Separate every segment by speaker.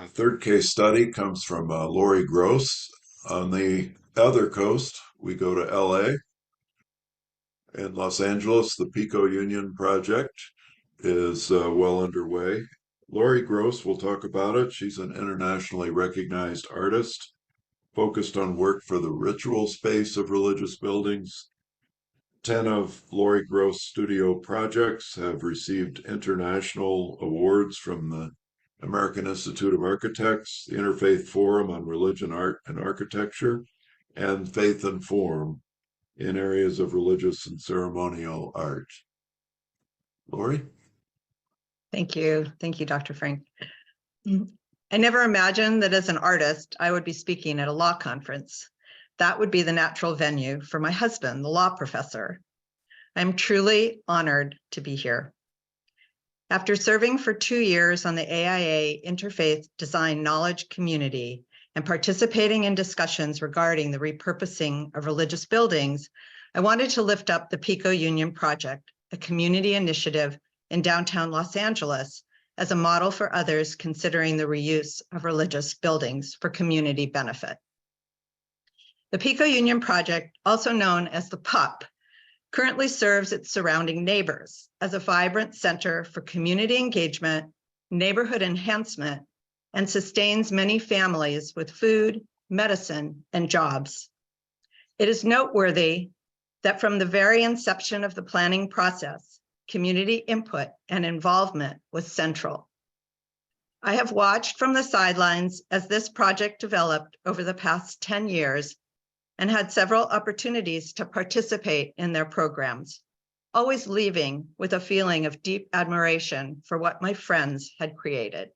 Speaker 1: Third case study comes from Laurie Gross. On the other coast, we go to LA. In Los Angeles, the Pico Union project is well underway. Laurie Gross will talk about it. She's an internationally recognized artist focused on work for the ritual space of religious buildings. 10 of Laurie Gross' studio projects have received international awards from the American Institute of Architects, the Interfaith Forum on Religion, Art, and Architecture, and Faith and Form in areas of religious and ceremonial art. Laurie?
Speaker 2: Thank you. Thank you, Dr. Frank. I never imagined that as an artist, I would be speaking at a law conference. That would be the natural venue for my husband, the law professor. I'm truly honored to be here. After serving for 2 years on the AIA Interfaith Design Knowledge Community and participating in discussions regarding the repurposing of religious buildings, I wanted to lift up the Pico Union Project, a community initiative in downtown Los Angeles, as a model for others considering the reuse of religious buildings for community benefit. The Pico Union Project, also known as the PUP, currently serves its surrounding neighbors as a vibrant center for community engagement, neighborhood enhancement, and sustains many families with food, medicine, and jobs. It is noteworthy that from the very inception of the planning process, community input and involvement was central. I have watched from the sidelines as this project developed over the past 10 years and had several opportunities to participate in their programs, always leaving with a feeling of deep admiration for what my friends had created.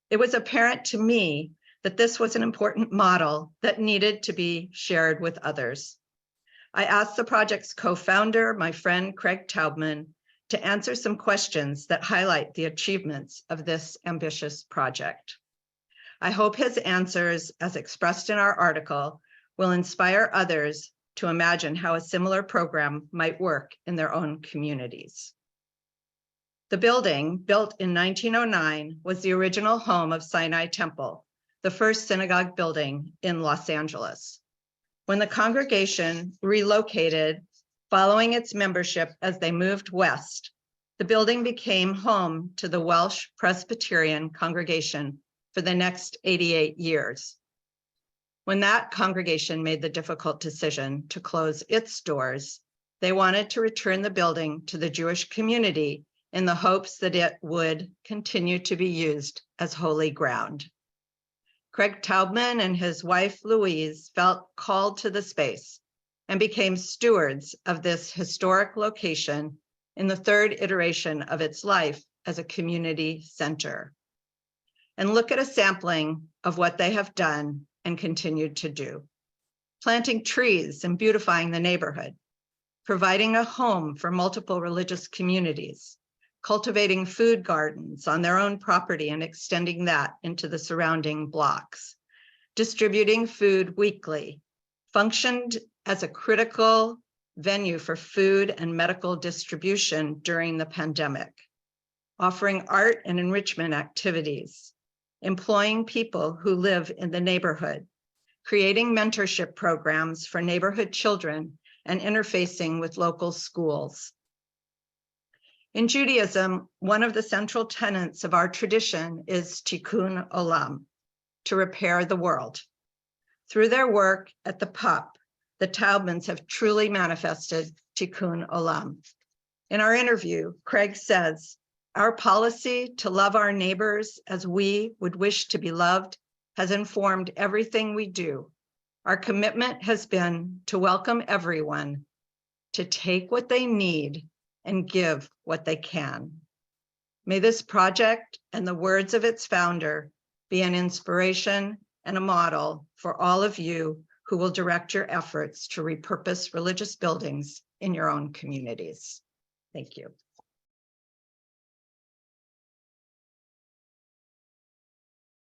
Speaker 2: It was apparent to me that this was an important model that needed to be shared with others. I asked the project's co-founder, my friend Craig Taubman, to answer some questions that highlight the achievements of this ambitious project. I hope his answers, as expressed in our article, will inspire others to imagine how a similar program might work in their own communities. The building, built in 1909, was the original home of Sinai Temple, the first synagogue building in Los Angeles. When the congregation relocated following its membership as they moved west, the building became home to the Welsh Presbyterian congregation for the next 88 years. When that congregation made the difficult decision to close its doors, they wanted to return the building to the Jewish community in the hopes that it would continue to be used as holy ground. Craig Taubman and his wife Louise felt called to the space and became stewards of this historic location in the third iteration of its life as a community center. And look at a sampling of what they have done and continued to do. Planting trees and beautifying the neighborhood, providing a home for multiple religious communities, cultivating food gardens on their own property and extending that into the surrounding blocks, distributing food weekly, functioned as a critical venue for food and medical distribution during the pandemic, offering art and enrichment activities, employing people who live in the neighborhood, creating mentorship programs for neighborhood children, and interfacing with local schools. In Judaism, one of the central tenets of our tradition is tikkun olam, to repair the world. Through their work at the PUP, the Taubmans have truly manifested tikkun olam. In our interview, Craig says, "Our policy to love our neighbors as we would wish to be loved has informed everything we do. Our commitment has been to welcome everyone, to take what they need and give what they can." May this project and the words of its founder be an inspiration and a model for all of you who will direct your efforts to repurpose religious buildings in your own communities. Thank you.